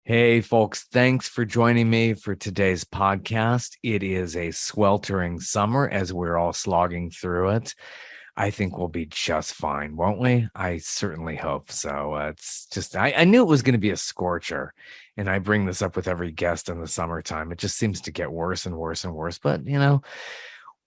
Hey, folks, thanks for joining me for today's podcast. It is a sweltering summer as we're all slogging through it. I think we'll be just fine, won't we? I certainly hope so. I knew it was going to be a scorcher, and I bring this up with every guest in the summertime. It just seems to get worse and worse and worse, but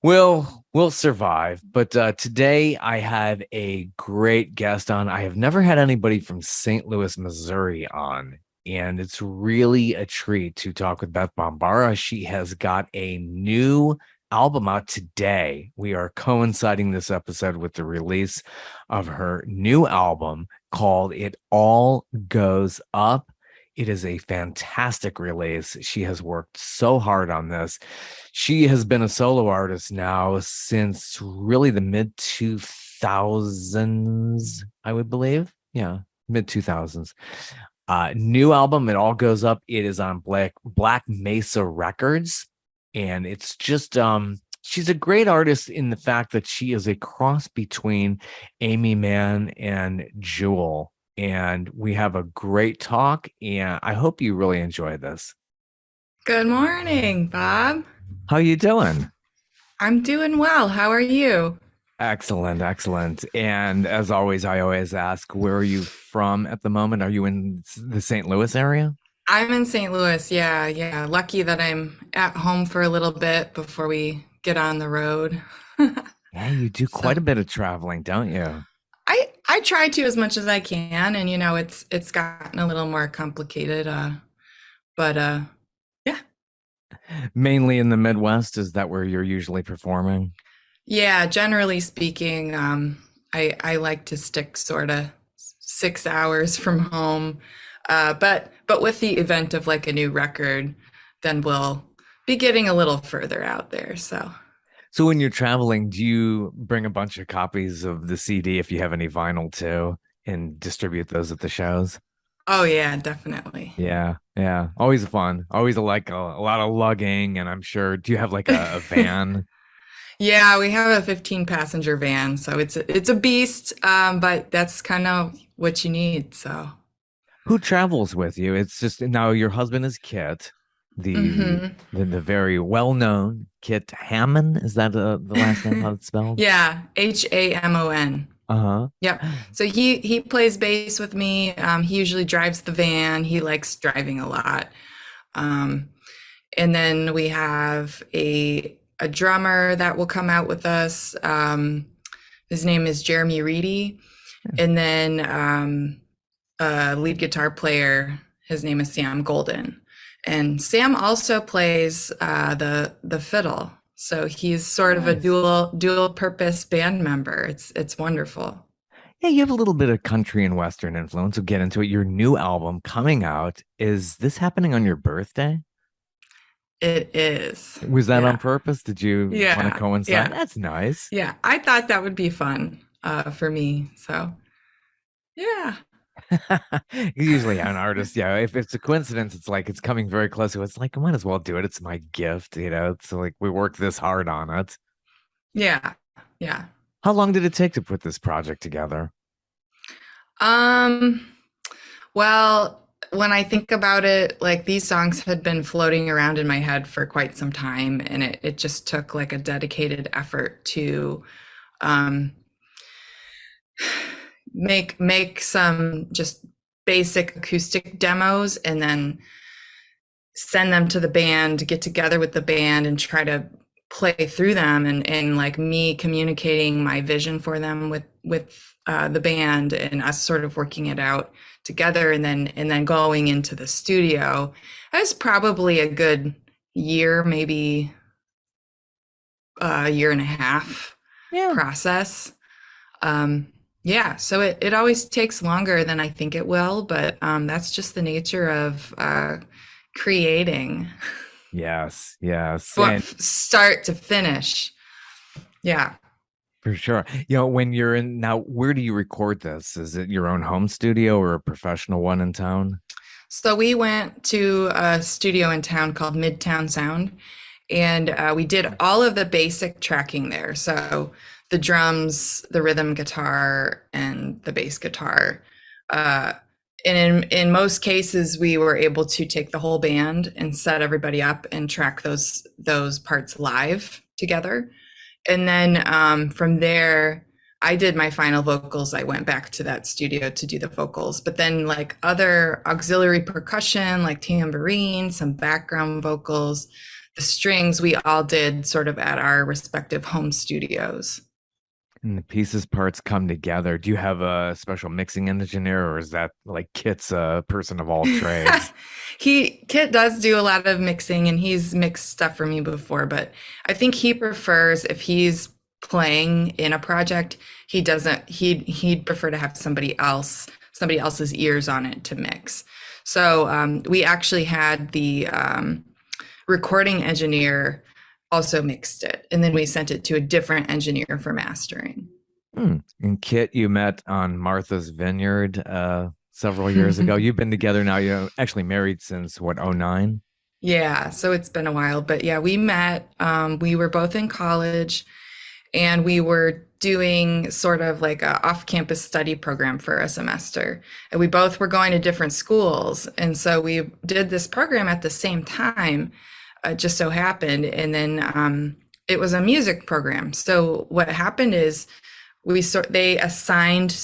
we'll survive. But today I have a great guest on. I have never had anybody from St. Louis, Missouri on, and it's really a treat to talk with Beth Bombara. She has got a new album out today. We are coinciding this episode with the release of her new album called It All Goes Up. It is a fantastic release. She has worked so hard on this. She has been a solo artist now since really the mid 2000s, I would believe. Yeah, mid 2000s. New album, It All Goes Up. It is on Black Mesa Records. And it's just she's a great artist in the fact that she is a cross between Amy Mann and Jewel. And we have a great talk, and I hope you really enjoy this. Good morning, Bob. How you doing? I'm doing well. How are you? Excellent, excellent. And as always, I always ask, where are you from at the moment? Are you in the St. Louis area? I'm in St. Louis. Yeah, yeah. Lucky that I'm at home for a little bit before we get on the road. Yeah, you do quite So a bit of traveling, don't you? I try to as much as I can, and it's gotten a little more complicated. But yeah, Mainly in the Midwest, is that where you're usually performing? yeah. Generally speaking, I like to stick sort of 6 hours from home. But with the event of like a new record, then we'll be getting a little further out there. So, So when you're traveling, do you bring a bunch of copies of the CD if you have any vinyl too and distribute those at the shows? oh yeah, definitely. Yeah, yeah. Always fun. Always a lot of lugging, and I'm sure. Do you have like a van? Yeah, we have a 15 passenger van, so it's a beast, but that's kind of what you need. So, Who travels with you? It's just now your husband is Kit, the hmm the very well known Kit Hammond. Is that the last name? How it's spelled? yeah, Hamon. Uh Yep. huh. So he plays bass with me. He usually drives the van. He likes driving a lot. Um, and then we have a drummer that will come out with us. His name is Jeremy Reedy, and then a lead guitar player. His name is Sam Golden, and Sam also plays the fiddle. So he's sort of a Nice. dual purpose band member. It's wonderful. Yeah, you have a little bit of country and western influence. We'll get into it. Your new album coming out. Is this happening on your birthday? It is. Was that on Yeah. purpose? Did you want to Yeah. coincide? Yeah. That's nice. Yeah. I thought that would be fun for me. So, yeah. Usually, an artist, yeah, if it's a coincidence, it's like it's coming very close to. It's like I might as well do it. It's my gift, you know. It's like we worked this hard on it. Yeah. Yeah. How long did it take to put this project together? Um, well, when I think about it, like these songs had been floating around in my head for quite some time, and it just took like a dedicated effort to um make some just basic acoustic demos and then send them to the band, get together with the band and try to play through them and like me communicating my vision for them with the band and us sort of working it out together and then going into the studio. That was probably a good year, maybe a year and a half Yeah. process. Yeah, so it always takes longer than I think it will, but that's just the nature of creating Yes, yes. And start to finish. Yeah. for sure. When you're in now, where do you record this? Is it your own home studio or a professional one in town? So we went to a studio in town called Midtown Sound, and we did all of the basic tracking there. So the drums, the rhythm guitar, and the bass guitar. Uh, And in most cases, we were able to take the whole band and set everybody up and track those parts live together. And then from there, I did my final vocals. I went back to that studio to do the vocals. But then, like other auxiliary percussion, like tambourine, some background vocals, the strings, we all did sort of at our respective home studios. And the pieces parts come together. Do you have a special mixing engineer, or is that like Kit's a person of all trades? Kit does do a lot of mixing, and he's mixed stuff for me before, but I think he prefers, if he's playing in a project, he doesn't he'd prefer to have somebody else's ears on it to mix. So we actually had the recording engineer also mixed it, and then we sent it to a different engineer for mastering. And Kit, you met on Martha's Vineyard several years ago. You've been together now. You're actually married since what, '09? Yeah, so it's been a while, but yeah, we met. We were both in college, and we were doing sort of like a off-campus study program for a semester. And we both were going to different schools, and so we did this program at the same time. Just so happened, and then it was a music program. So what happened is they assigned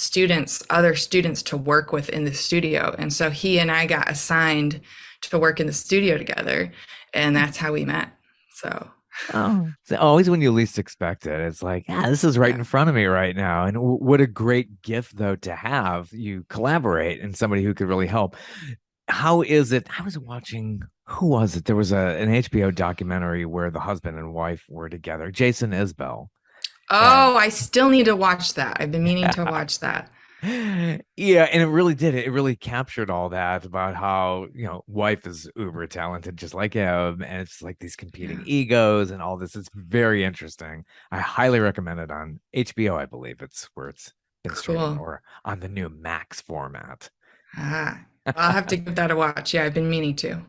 other students to work with in the studio, and so he and I got assigned to work in the studio together, and that's how we met. So Oh, it's always when you least expect it. It's like, yeah, this is right yeah. in front of me right now. And what a great gift, though, to have you collaborate and somebody who could really help. How is it? I was watching, who was it? There was an HBO documentary where the husband and wife were together, Jason Isbell. And Oh, I still need to watch that. I've been meaning to yeah, watch that. yeah, and it really did. It really captured all that about how, wife is uber talented, just like him. And it's like these competing Yeah, egos and all this. It's very interesting. I highly recommend it on HBO, I believe it's where it's been streaming, cool. or on the new Max format. I'll have to give that a watch. Yeah, I've been meaning to.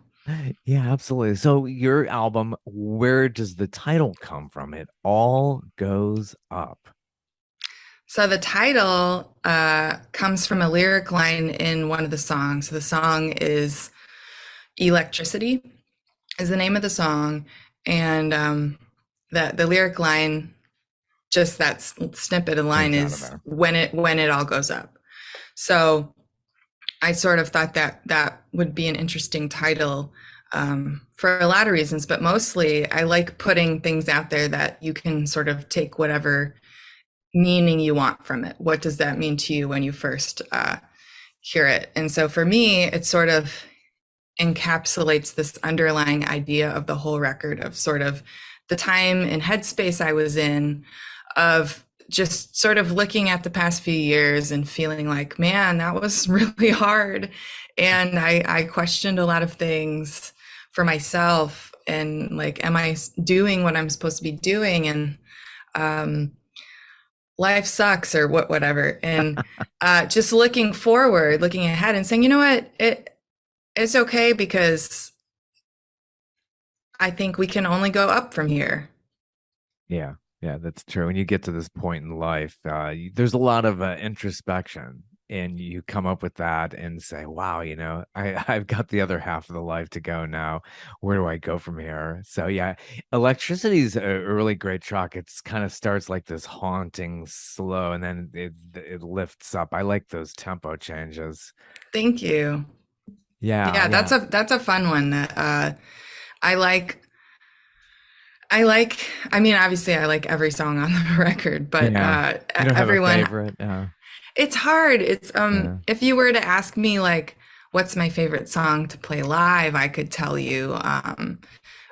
Yeah, absolutely. So your album, where does the title come from? It all goes up. So the title comes from a lyric line in one of the songs. The song is "Electricity" is the name of the song, and the lyric line, just that snippet of line, Comes out of is there. when it all goes up. So I sort of thought that that would be an interesting title for a lot of reasons, but mostly I like putting things out there that you can sort of take whatever meaning you want from it. What does that mean to you when you first hear it? And so for me, it sort of encapsulates this underlying idea of the whole record, of sort of the time and headspace I was in, of just sort of looking at the past few years and feeling like, man, that was really hard. And I questioned a lot of things for myself, and like, am I doing what I'm supposed to be doing? And um, life sucks, or whatever. And just looking forward, looking ahead and saying, you know what, it's okay, because I think we can only go up from here. Yeah, yeah, that's true. When you get to this point in life, there's a lot of introspection, and you come up with that and say, "Wow, I've got the other half of the life to go now. Where do I go from here?" So yeah, Electricity is a really great track. It's kind of starts like this haunting, slow, and then it lifts up. I like those tempo changes. Thank you. Yeah, Yeah, yeah, that's a fun one that I like. I like, I mean, obviously I like every song on the record, but yeah. You don't have a everyone, favorite? Yeah, it's hard. It's yeah. if you were to ask me like what's my favorite song to play live, I could tell you.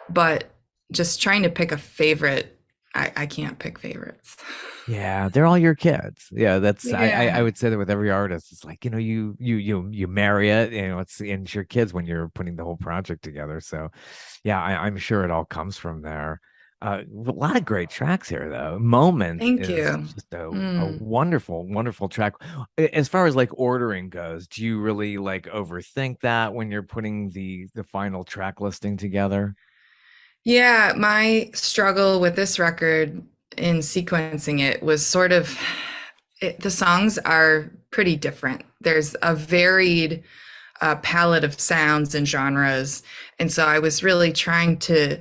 But just trying to pick a favorite, I can't pick favorites. Yeah, they're all your kids. Yeah, that's I Yeah. would say that with every artist. It's like, you marry it, it's your kids when you're putting the whole project together. So yeah, I'm sure it all comes from there. A lot of great tracks here though. Moment Thank is you. just a Mm. wonderful, wonderful track. As far as like ordering goes, do you really like overthink that when you're putting the final track listing together? Yeah, my struggle with this record in sequencing it was sort of the songs are pretty different. There's a varied palette of sounds and genres, and so I was really trying to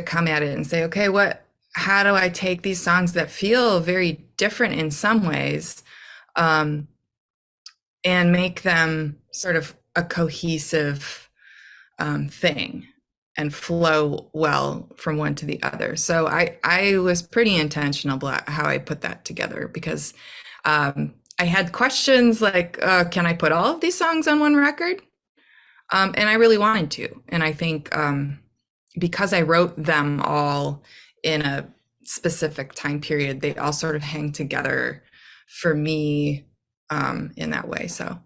come at it and say, okay, how do I take these songs that feel very different in some ways, um, and make them sort of a cohesive thing and flow well from one to the other. So I was pretty intentional about how I put that together, because I had questions like, can I put all of these songs on one record? And I really wanted to. And I think because I wrote them all in a specific time period, they all sort of hang together for me in that way. So,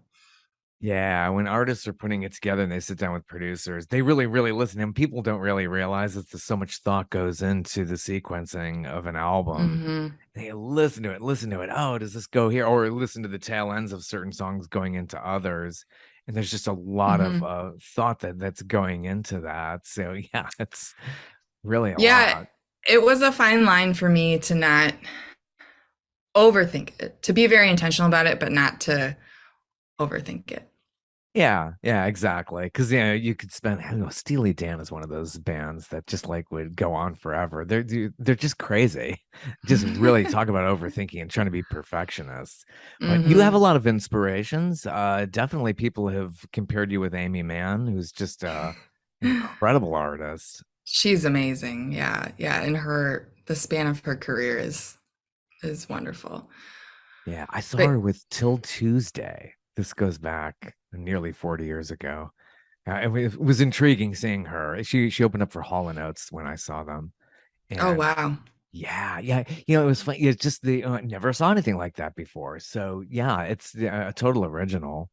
Yeah, when artists are putting it together and they sit down with producers, they really, really listen. And people don't really realize that there's so much thought goes into the sequencing of an album. mhm, They listen to it, listen to it. Oh, does this go here? Or listen to the tail ends of certain songs going into others. And there's just a lot of mhm. thought that's going into that. So yeah, it's really a Yeah, lot. it was a fine line for me to not overthink it, to be very intentional about it, but not to overthink it. Yeah, yeah, exactly. Because yeah, you could spend. I don't know, Steely Dan is one of those bands that just like would go on forever. They're just crazy. Just really talk about overthinking and trying to be perfectionists. But you have a Hmm. lot of inspirations. Definitely, people have compared you with Amy Mann, who's just incredible artist. She's amazing. Yeah, yeah, and the span of her career is wonderful. Yeah, I saw her But with Till Tuesday. This goes back nearly 40 years ago. It was intriguing seeing her. She opened up for Hall and Oates when I saw them, oh and wow. yeah, yeah, it was fun. It's just the never saw anything like that before. So yeah, it's a total original.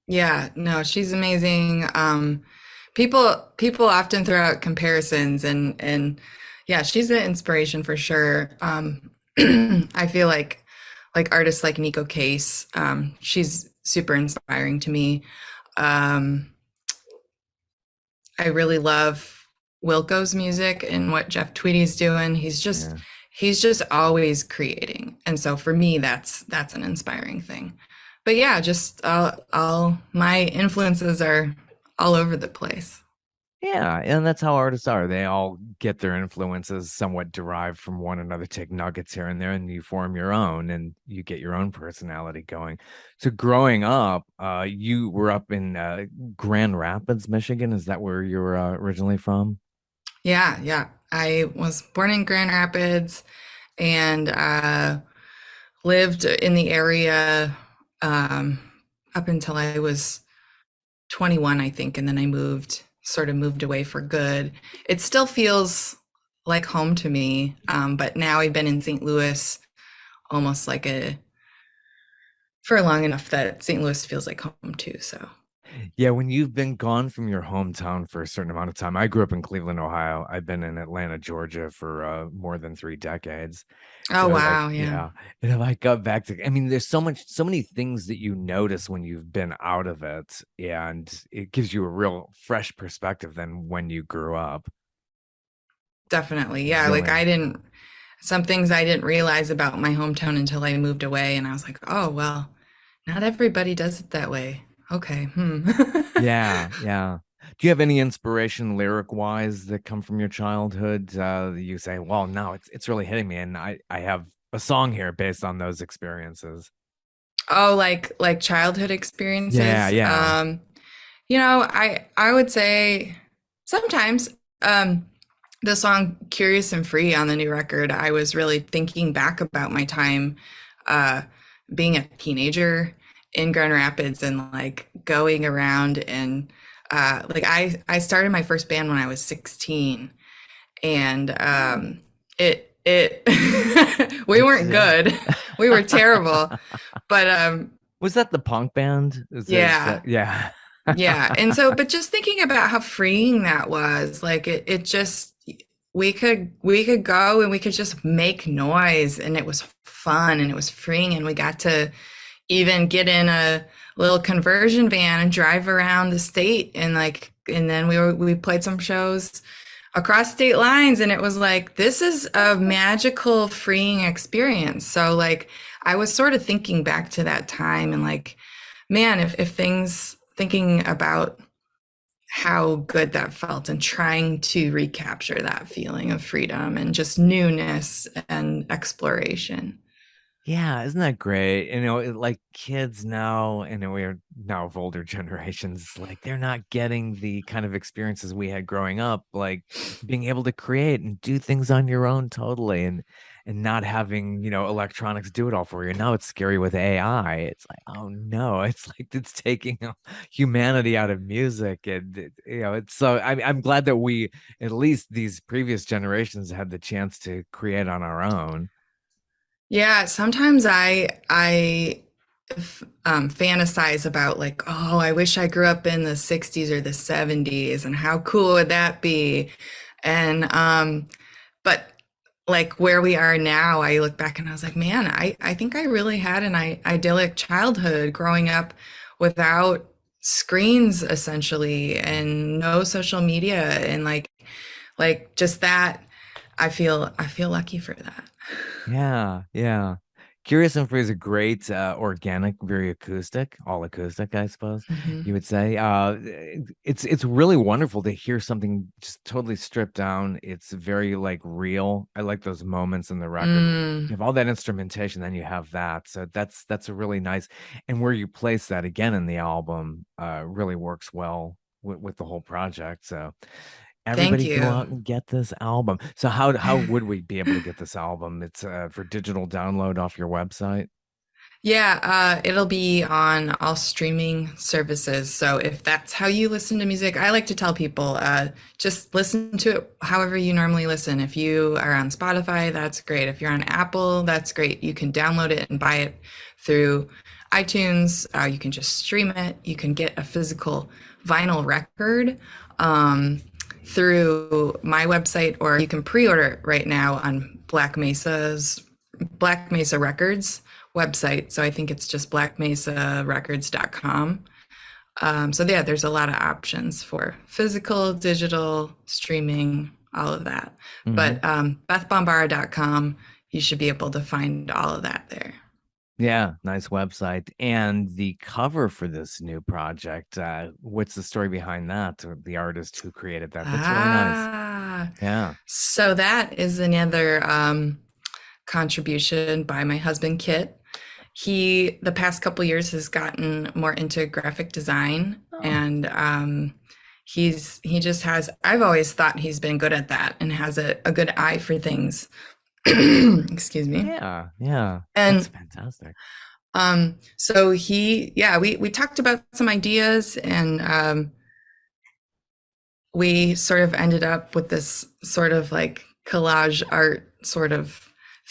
Yeah, no, she's amazing. People often throw out comparisons, and yeah, she's an inspiration for sure. I feel like artists like Nico Case, she's super inspiring to me. Um, I really love Wilco's music and what Jeff Tweedy's doing. Yeah, He's just always creating. And so for me that's an inspiring thing. But yeah, just all my influences are all over the place. yeah, and that's how artists are. They all get their influences somewhat derived from one another. Take nuggets here and there, and you form your own, and you get your own personality going. So growing up, you were up in Grand Rapids, Michigan. Is that where you were originally from? Yeah, yeah. I was born in Grand Rapids and lived in the area um, up until I was 21, I think, and then I sort of moved away for good. It still feels like home to me, but now I've been in St. Louis almost like for long enough that St. Louis feels like home too. So, Yeah, when you've been gone from your hometown for a certain amount of time. I grew up in Cleveland, Ohio. I've been in Atlanta, Georgia for more than 3 decades. oh So like, wow, yeah, yeah. And if I got back to, I mean, there's so many things that you notice when you've been out of it, and it gives you a real fresh perspective than when you grew up. definitely, yeah. Like Really. I didn't some things I didn't realize about my hometown until I moved away, and I was like, oh well, not everybody does it that way. Okay, hmm. Yeah, yeah. Do you have any inspiration lyric wise that come from your childhood? That you say, well, no, it's really hitting me, and I have a song here based on those experiences. Oh, like childhood Yeah, experiences. yeah. I would say sometimes the song Curious and Free on the new record, I was really thinking back about my time uh being a teenager in Grand Rapids and like going around and like I started my first band when I was 16 and it we It's weren't good. We were terrible. But was that the punk band? Is that yeah. yeah. Yeah. And so, but just thinking about how freeing that was, like it just we could go and we could just make noise and it was fun and it was freeing and we got to even get in a little conversion van and drive around the state and then we played some shows across state lines and it was like this is a magical freeing experience. So like I was sort of thinking back to that time and like, man, if things, thinking about how good that felt and trying to recapture that feeling of freedom and just newness and exploration. Yeah, isn't that great? Like kids now, and we're now of older generations, like they're not getting the kind of experiences we had growing up, like being able to create and do things on your own totally, and not having, electronics do it all for you. Now it's scary with AI. It's like, oh no, it's like it's taking humanity out of music, and it's so I'm glad that we, at least these previous generations, had the chance to create on our own. Yeah, sometimes I fantasize about like, oh, I wish I grew up in the 60s or the 70s and how cool would that be? And but like where we are now, I look back and I was like, man, I think I really had an idyllic childhood growing up without screens essentially and no social media and like just that I feel lucky for that. Yeah, yeah. Curious and Free is a great organic, very acoustic, all acoustic, I suppose Hmm. you would say. It's really wonderful to hear something just totally stripped down. It's very like real. I like those moments in the record. Mm, You have all that instrumentation, then you have that. So that's a really nice, and where you place that again in the album really works well with the whole project. So thank everybody go you. out and get this album. So how would we be able to get this album? It's for digital download off your website. Yeah, it'll be on all streaming services. So if that's how you listen to music, I like to tell people just listen to it however you normally listen. If you are on Spotify, that's great. If you're on Apple, that's great. You can download it and buy it through iTunes. You can just stream it. You can get a physical vinyl record through my website, or you can pre-order it right now on Black Mesa Records website. So I think it's just blackmesarecords.com. So yeah, there's a lot of options for physical, digital, streaming, all of that. Hmm. But bethbombara.com, you should be able to find all of that there. Yeah, nice website. And the cover for this new project, what's the story behind that? Or the artist who created that? That's really nice. Ah, Yeah. so that is another contribution by my husband Kit. He the past couple years has gotten more into graphic design Oh, and he just has I've always thought he's been good at that and has a good eye for things. Excuse me. yeah, yeah. That's And fantastic. so we talked about some ideas and we sort of ended up with this sort of like collage art sort of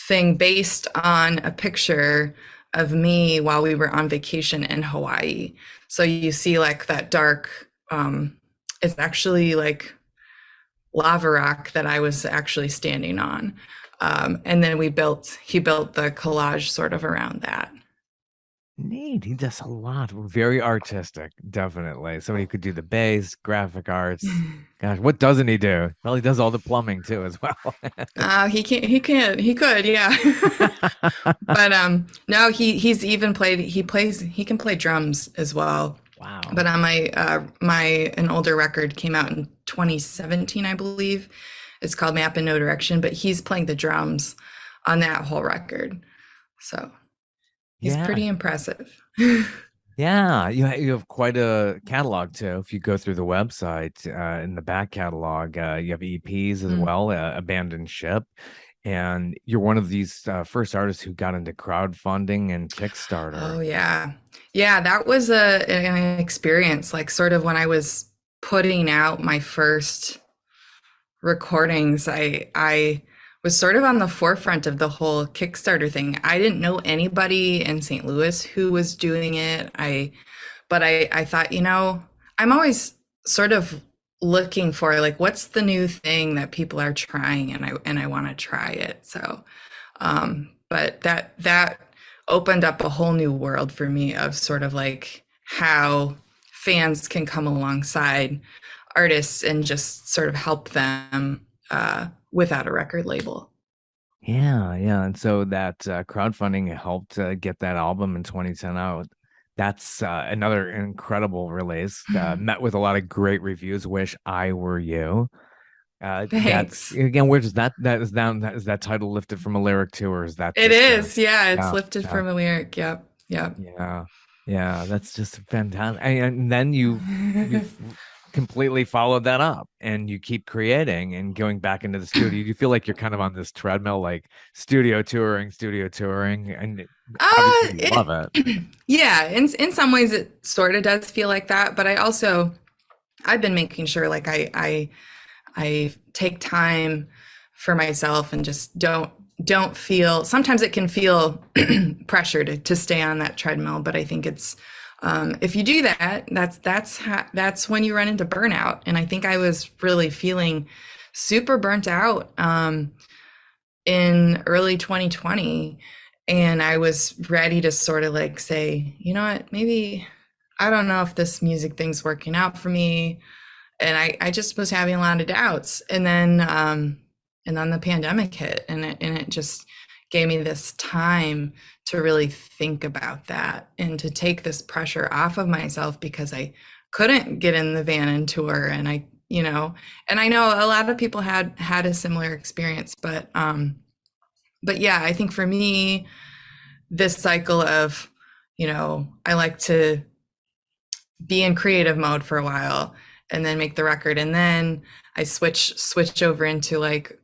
thing based on a picture of me while we were on vacation in Hawaii. So you see like that dark, it's actually like lava rock that I was actually standing on. And then he built the collage sort of around that. Neat. He does a lot. Very artistic, definitely. Somebody who could do the bass, graphic arts. Gosh, what doesn't he do? Well, he does all the plumbing too, as well. He could, yeah. But no, he can play drums as well. But Wow. on my an older record came out in 2017, I believe. It's called Map in No Direction, but he's playing the drums on that whole record. So he's Yeah. pretty impressive. Yeah, you have quite a catalog too. If you go through the website, in the back catalog, you have EPs as Mm. well, Abandoned Ship, and you're one of these first artists who got into crowdfunding and Kickstarter. Oh yeah. Yeah, that was an experience like sort of when I was putting out my first recordings, I was sort of on the forefront of the whole Kickstarter thing. I didn't know anybody in St. Louis who was doing it. I thought, I'm always sort of looking for like what's the new thing that people are trying and I want to try it. So but that opened up a whole new world for me of sort of like how fans can come alongside artists and just sort of help them without a record label. Yeah. And so that crowdfunding helped get that album in 2010 out. That's another incredible release. Met with a lot of great reviews. Wish I Were You. That's Thanks. again, where does that is down? Is that title lifted from a lyric too, or is that It just is. Yeah, it's yeah, lifted yeah, from a lyric. Yep. Yep. yeah, yeah? That's just fantastic. And then you completely followed that up, and you keep creating and going back into the studio. You feel like you're kind of on this treadmill, like studio touring, and obviously you love It, it. yeah, in some ways it sort of does feel like that, but I've been making sure like I take time for myself and just don't feel, sometimes it can feel pressure to stay on that treadmill, but I think it's if you do that, that's when you run into burnout. And I think I was really feeling super burnt out in early 2020, and I was ready to sort of like say, you know what, maybe I don't know if this music thing's working out for me. And I just was having a lot of doubts. And then the pandemic hit, and it just gave me this time to really think about that and to take this pressure off of myself because I couldn't get in the van and tour. And and I know a lot of people had a similar experience, but yeah, I think for me, this cycle of, I like to be in creative mode for a while and then make the record, and then I switch over into like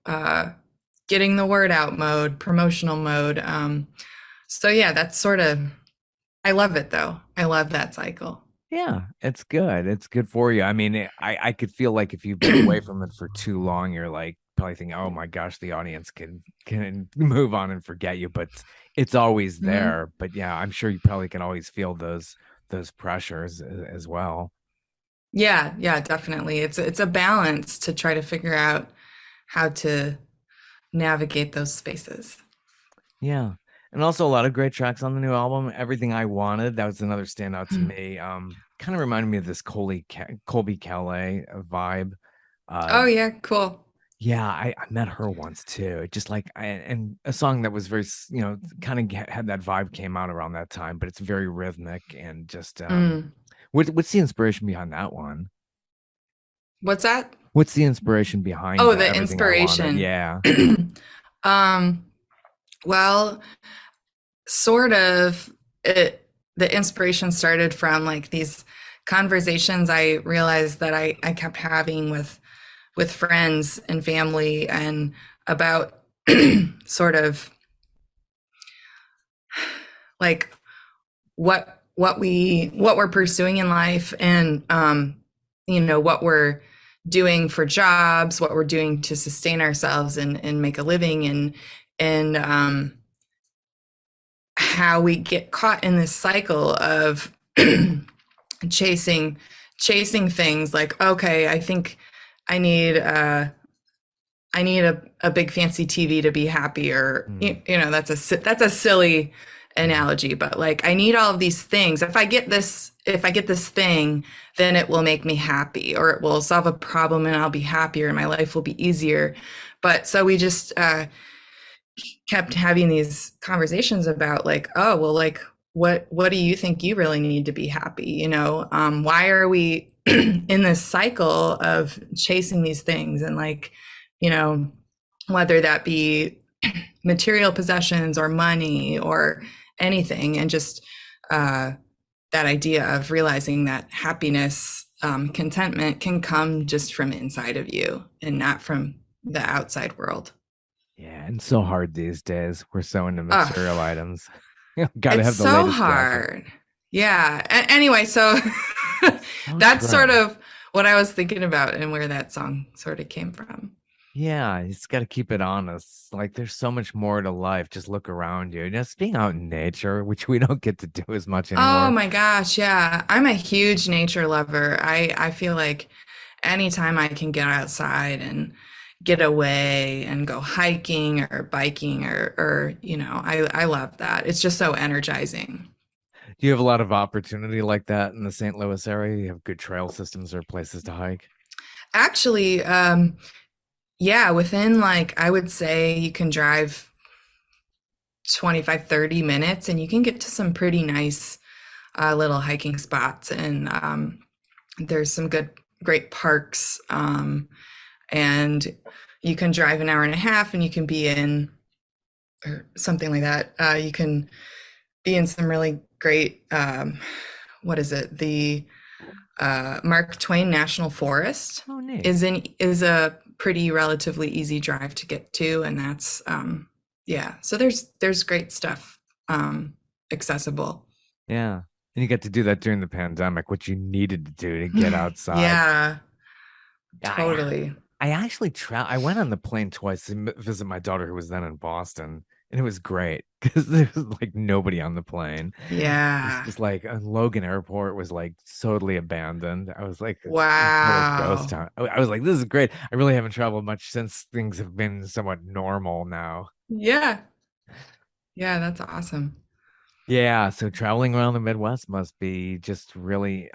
getting the word out mode, promotional mode. So yeah, that's sort of, I love it though. I love that cycle. Yeah, it's good. It's good for you. I mean, I could feel like if you've been away from it for too long, you're like probably thinking, "Oh my gosh, the audience can move on and forget you," but it's always Mhm. there. But yeah, I'm sure you probably can always feel those pressures as well. Yeah, yeah, definitely. It's a balance to try to figure out how to navigate those spaces. Yeah. And also a lot of great tracks on the new album. Everything I Wanted, that was another standout to Hmm. me. Kind of reminded me of this Colby Calais vibe. Uh, Oh yeah, cool. Yeah, I met her once too. It just like and a song that was very, kind of had that vibe came out around that time, but it's very rhythmic and just Mm. what's the inspiration behind that one? What's that? What's the inspiration behind Oh, the Everything I Wanted? inspiration. Yeah. um, well, sort of the inspiration started from like these conversations I realized that I kept having with friends and family, and about sort of like what we're pursuing in life, and what we're doing for jobs, what we're doing to sustain ourselves and make a living, and how we get caught in this cycle of chasing chasing things like, okay, I think I need a big fancy TV to be happy, or Mm, that's a silly mm. analogy, but like I need all of these things. If I get this thing, then it will make me happy, or it will solve a problem and I'll be happier and my life will be easier. But so we just kept having these conversations about like, oh well, like what do you think you really need to be happy? Why are we in this cycle of chasing these things, and like, you know whether that be material possessions or money or anything, and just uh, that idea of realizing that happiness, contentment can come just from inside of you and not from the outside world. Yeah, and so hard these days. We're so into Oh, material items. Got to it's have the so latest gadget. hard. Yeah. Anyway, so So that's sort true. of what I was thinking about and where that song sort of came from. Yeah, you just got to keep it honest. Like, there's so much more to life. Just look around you. Just being out in nature, which we don't get to do as much Oh anymore. my gosh, yeah. I'm a huge nature lover. I feel like anytime I can get outside and get away and go hiking or biking, I love that. It's just so energizing. Do you have a lot of opportunity like that in the St. Louis area? You have good trail systems or places to hike? Actually, yeah, within like, I would say you can drive 25, 30 minutes and you can get to some pretty nice little hiking spots. And there's some great parks. And you can drive an hour and a half and you can be in, or something like that. You can be in some really great, what is it? The Mark Twain National Forest Oh, neat. is a pretty relatively easy drive to get to, and that's yeah. So there's great stuff accessible. Yeah. And you get to do that during the pandemic, which you needed to do to get outside. Yeah, Yeah, I totally. I actually I went on the plane twice to visit my daughter who was then in Boston, and it was great because there was like nobody on the plane. It's Yeah. just like Logan Airport was like totally abandoned. I was like a total ghost Wow. town. I was like, this is great. I really haven't traveled much since things have been somewhat normal now. Yeah. Yeah, that's awesome. Yeah, so traveling around the Midwest must be just really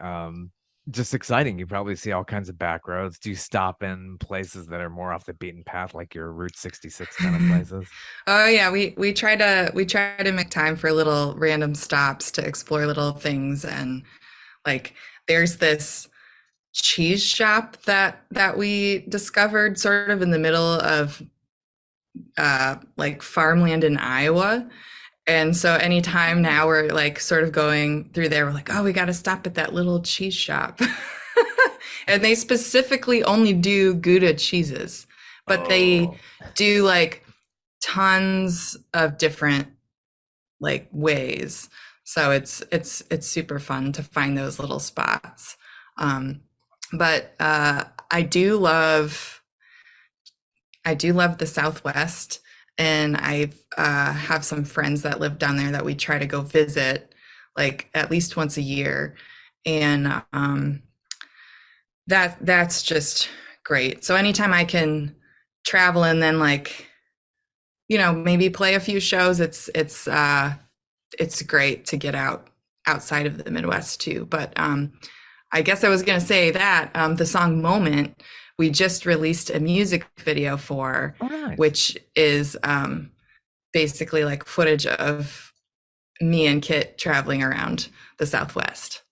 just exciting. You probably see all kinds of back roads. Do you stop in places that are more off the beaten path, like your Route 66 kind of places? Oh yeah, we try to make time for little random stops to explore little things. And like there's this cheese shop that we discovered sort of in the middle of like farmland in Iowa. And so anytime now we're like sort of going through there, we're like, oh, we got to stop at that little cheese shop. And they specifically only do Gouda cheeses, but they Oh, do like tons of different like ways. So it's super fun to find those little spots. Um, but I do love the Southwest, and I have some friends that live down there that we try to go visit, like at least once a year, and that's just great. So anytime I can travel and then like maybe play a few shows, it's great to get outside of the Midwest too. But I guess I was going to say that the song Moment, we just released a music video for, oh, nice. which is basically like footage of me and Kit traveling around the Southwest.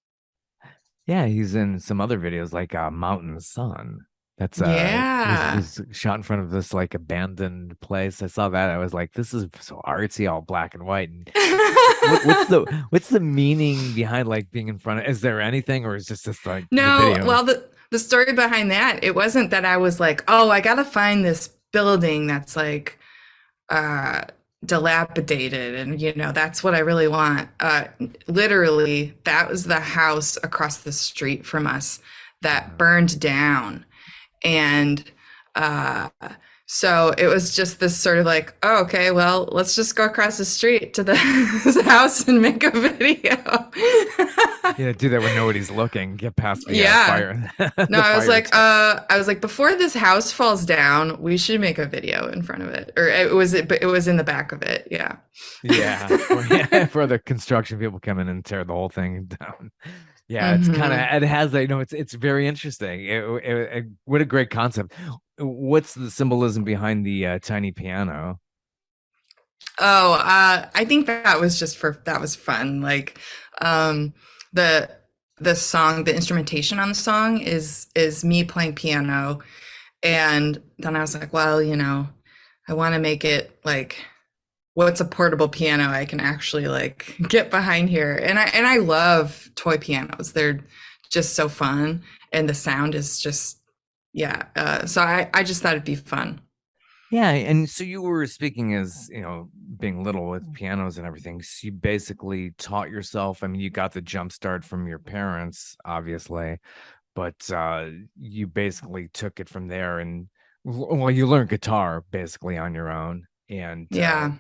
Yeah, he's in some other videos like Mountain Sun. That's Yeah. was shot in front of this like abandoned place. I saw that. I was like, this is so artsy, all black and white. And what's the meaning behind like being in front of, is there anything, or is just like the No, video? well, the story behind that, it wasn't that I was like, oh, I gotta find this building that's like uh dilapidated, and that's what I really want. Literally, that was the house across the street from us that Uh, burned down. And uh so it was just this sort of like, oh, okay, well, let's just go across the street to the house and make a video. yeah, do that when nobody's looking. Get past the Yeah. fire, No, the fire truck. I was like, before this house falls down, we should make a video in front of it. Or it was in the back of it. Yeah. Yeah, for yeah, for the construction people come in and tear the whole thing down. Yeah, it's kind of Hmm. it has it's very interesting. What a great concept. What's the symbolism behind the tiny piano? Oh, I think that was that was fun. Like, um, the the instrumentation on the song is me playing piano, and then I was like, well, I want to make it like, what's a portable piano I can actually like get behind here? And I love toy pianos. They're just so fun, and the sound is just yeah. So I just thought it'd be fun. Yeah, and so you were speaking as, being little with pianos and everything. So you basically taught yourself. I mean, you got the jump start from your parents, obviously, but you basically took it from there and well, you learned guitar basically on your own. And Yeah.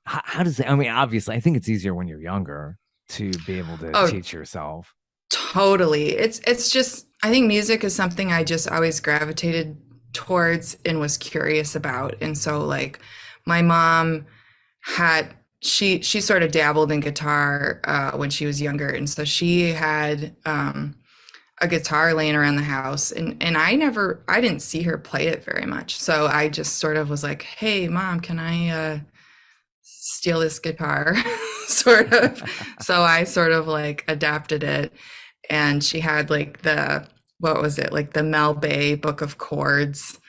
how does it, I mean, obviously, I think it's easier when you're younger to be able to Oh, teach yourself. totally. It's just, I think music is something I just always gravitated towards and was curious about. And so like my mom had she sort of dabbled in guitar when she was younger, and so she had a guitar laying around the house, and I didn't see her play it very much. So I just sort of was like, "Hey, mom, can I steal this guitar?" sort of. So I sort of like adapted it, and she had like the what was it? Like the Mel Bay book of chords,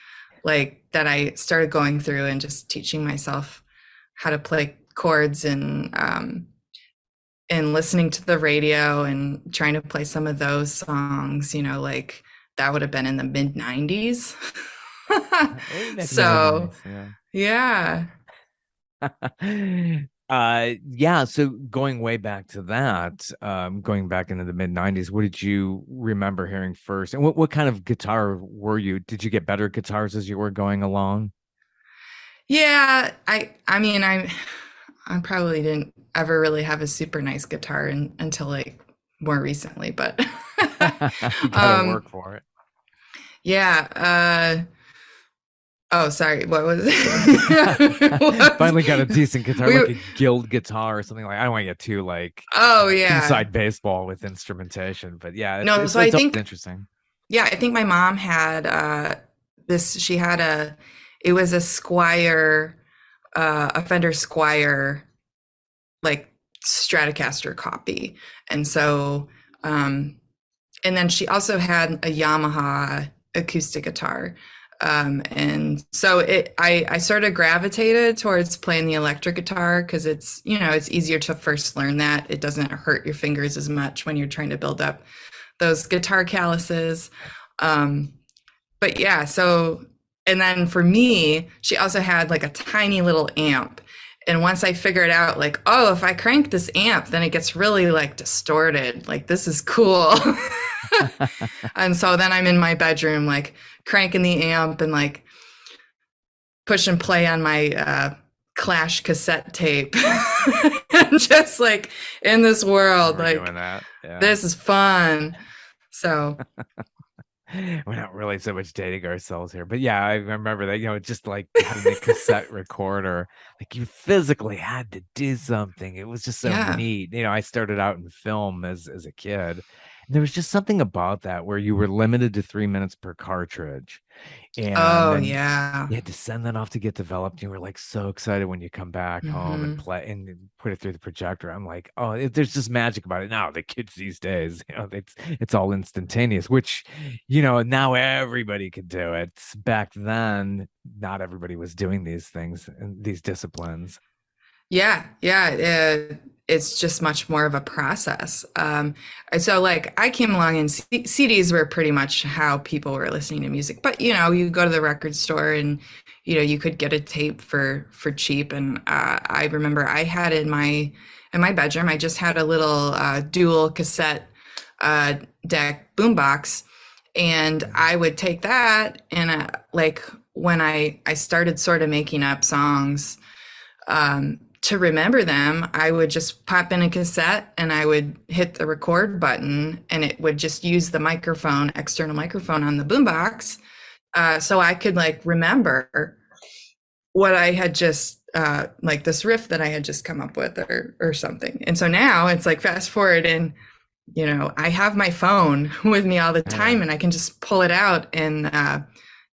like that I started going through and just teaching myself how to play chords and listening to the radio and trying to play some of those songs, like that would have been in the mid 90s. Way back in the mid So, 90s, yeah. yeah. Yeah, so going way back to that, going back into the mid 90s, what did you remember hearing first? And what kind of guitar were you? Did you get better guitars as you were going along? Yeah, I probably didn't ever really have a super nice guitar until like more recently, but You gotta um work for it. yeah, oh sorry, what was it? What? Finally got a decent guitar, We like a Guild guitar or something. Like I don't want to get too like Oh yeah. inside baseball with instrumentation, but yeah, it's No, it's so I it's always think interesting. yeah, I think my mom had this she had it was a Squire a Fender Squire like Stratocaster copy. And so and then she also had a Yamaha acoustic guitar. And so I sort of gravitated towards playing the electric guitar because it's easier to first learn that. It doesn't hurt your fingers as much when you're trying to build up those guitar calluses. Um, but yeah, so, and then for me, she also had like a tiny little amp. And once I figured out, like, oh, if I crank this amp, then it gets really like distorted. Like, this is cool. And so then I'm in my bedroom, like cranking the amp and like push and play on my Clash cassette tape. And just like in this world, We're doing like, that. Yeah. this is fun. So, We're not really so much dating ourselves here, but yeah, I remember that, just like having a cassette recorder, like you physically had to do something. It was just so yeah. neat. I started out in film as a kid, and there was just something about that where you were limited to 3 minutes per cartridge. And Oh, then yeah. you had to send that off to get developed. You were like so excited when you come back home and Hmm. play and put it through the projector. I'm like, oh, there's just magic about it. Now the kids these days, it's all instantaneous, which now everybody could do it. Back then, not everybody was doing these things and these disciplines. Yeah, yeah. It's just much more of a process. And so like I came along and CDs were pretty much how people were listening to music. But you go to the record store and you could get a tape for cheap. And I remember I had in my bedroom, I just had a little dual cassette uh, deck boombox, and I would take that and like when I started sort of making up songs to remember them, I would just pop in a cassette and I would hit the record button and it would just use the microphone, external microphone on the boombox. So I could like remember what I had just like this riff that I had just come up with or something. And so now it's like fast forward and I have my phone with me all the Yeah. time and I can just pull it out and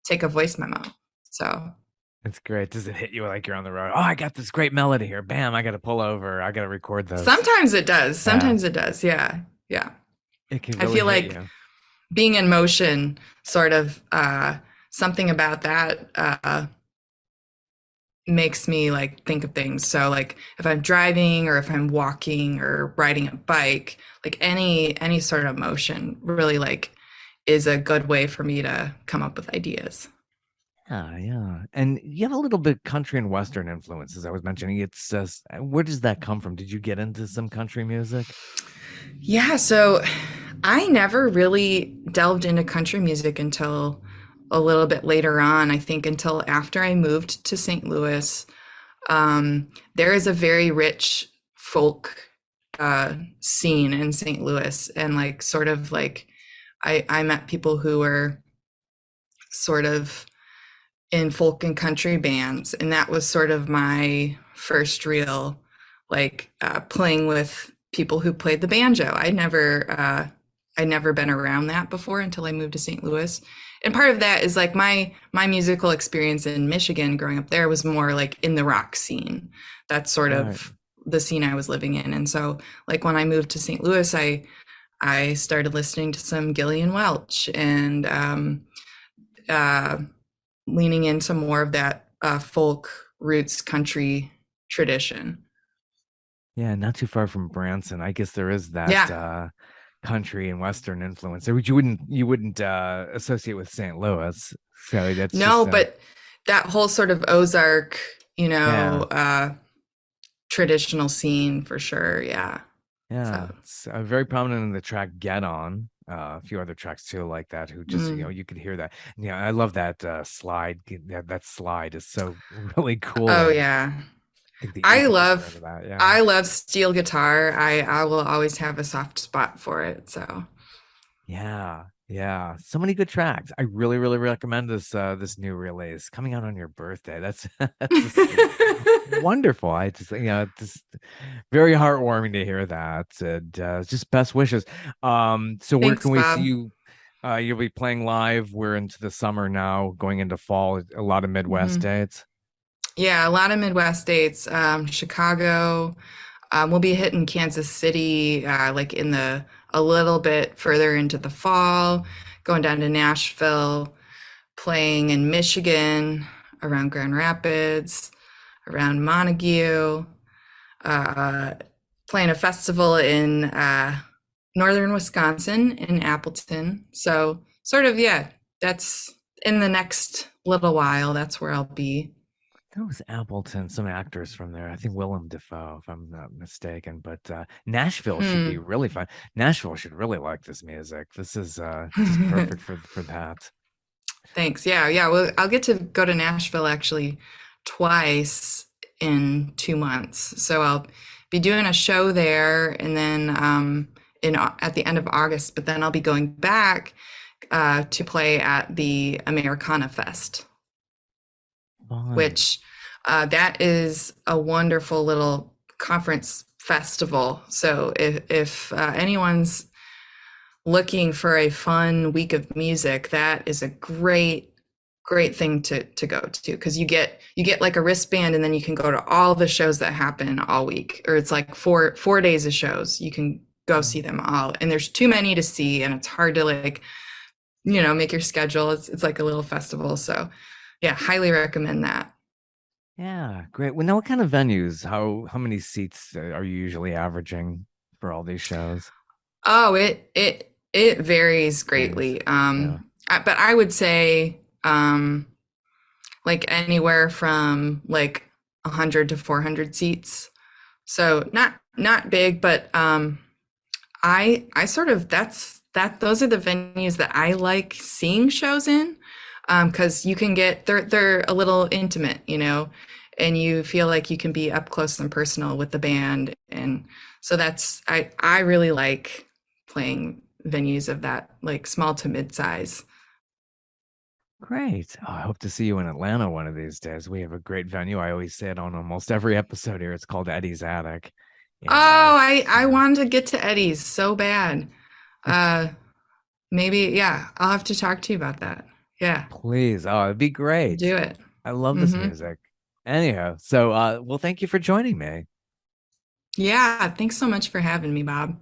take a voice memo. So It's great. Does it hit you like you're on the road? Oh, I got this great melody here. Bam, I got to pull over. I got to record this. sometimes it does. Yeah, Sometimes it does. Yeah. Yeah. it can I really feel hit like you. being in motion, sort of something about that makes me like think of things. So like if I'm driving or if I'm walking or riding a bike, like any sort of motion really like is a good way for me to come up with ideas. Yeah, yeah. And you have a little bit country and western influences. I was mentioning it's just where does that come from? Did you get into some country music? Yeah, so I never really delved into country music until a little bit later on. I think until after I moved to St. Louis. There is a very rich folk scene in St. Louis, and like sort of like I met people who were sort of in folk and country bands, and that was sort of my first real like playing with people who played the banjo. I never I'd never been around that before until I moved to St. Louis. And part of that is like my musical experience in Michigan growing up there was more like in the rock scene. That's sort Right. of the scene I was living in. And so like when I moved to St. Louis, I started listening to some Gillian Welch and uh, leaning into more of that folk roots country tradition. Yeah, not too far from Branson. I guess there is that Yeah. country and western influence there, which you wouldn't associate with St. Louis. So that's No, just but that whole sort of Ozark, yeah. traditional scene for sure. Yeah. Yeah, So, it's very prominent in the track "Get On." A few other tracks too, like that. Who just mm. you could hear that. Yeah, I love that slide. That slide is so really cool, Oh and yeah. I think the I 80s were into love that. Yeah, I love steel guitar. I will always have a soft spot for it. So yeah, yeah. So many good tracks. I really, really recommend this new release coming out on your birthday. That's that's just wonderful. I just just very heartwarming to hear that. And just best wishes. So where Thanks, can we see Bob. you? You'll be playing live. We're into the summer now, going into fall. A lot of Midwest hmm dates. Yeah, a lot of Midwest states, Chicago. We'll be hitting Kansas City, like in the a little bit further into the fall, going down to Nashville, playing in Michigan, around Grand Rapids, around Montague, uh, playing a festival in northern Wisconsin in Appleton. So, sort of, yeah, that's in the next little while. That's where I'll be. That was Appleton, some actors from there. I think Willem Dafoe, if I'm not mistaken. But Nashville should be Hmm. really fun. Nashville should really like this music. This is just perfect for that. Thanks. Yeah, yeah. Well, I'll get to go to Nashville actually twice in 2 months. So I'll be doing a show there, and then in at the end of August. But then I'll be going back to play at the Americana Fest, Fun. which that is a wonderful little conference festival. So if anyone's looking for a fun week of music, that is a great thing to go to because you get like a wristband and then you can go to all the shows that happen all week, or it's like four days of shows. You can go see them all, and there's too many to see, and it's hard to like make your schedule. It's like a little festival. So yeah, highly recommend that. Yeah, great. Well, now what kind of venues? How many seats are you usually averaging for all these shows? Oh, it varies Varies. greatly. Yeah. But I would say like anywhere from like 100 to 400 seats. So not big, but I sort of those are the venues that I like seeing shows in, because you can get they're a little intimate, and you feel like you can be up close and personal with the band, and so that's I really like playing venues of that like small to mid size. Great. Oh, I hope to see you in Atlanta one of these days. We have a great venue. I always say it on almost every episode here. It's called Eddie's Attic. Oh, And I wanted to get to Eddie's so bad. Uh, Maybe, yeah, I'll have to talk to you about that. Yeah, please. Oh, it'd be great. do it. I love this hmm music. Anyhow, so well, thank you for joining me. Yeah, thanks so much for having me, Bob.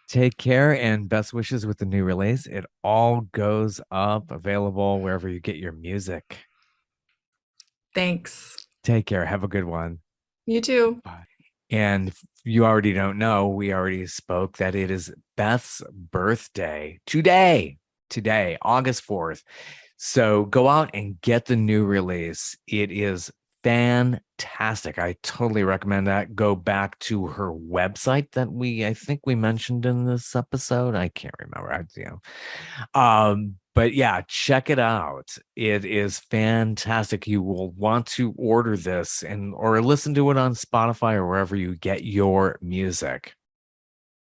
Take care and best wishes with the new release. It all goes up, available wherever you get your music. Thanks. Take care. Have a good one. You too. Bye. And if you already don't know, we already spoke that it is Beth's birthday today, August 4th. So go out and get the new release. It is fantastic. I totally recommend that. Go back to her website that I think we mentioned in this episode. I can't remember. But yeah, check it out. It is fantastic. You will want to order this or listen to it on Spotify or wherever you get your music.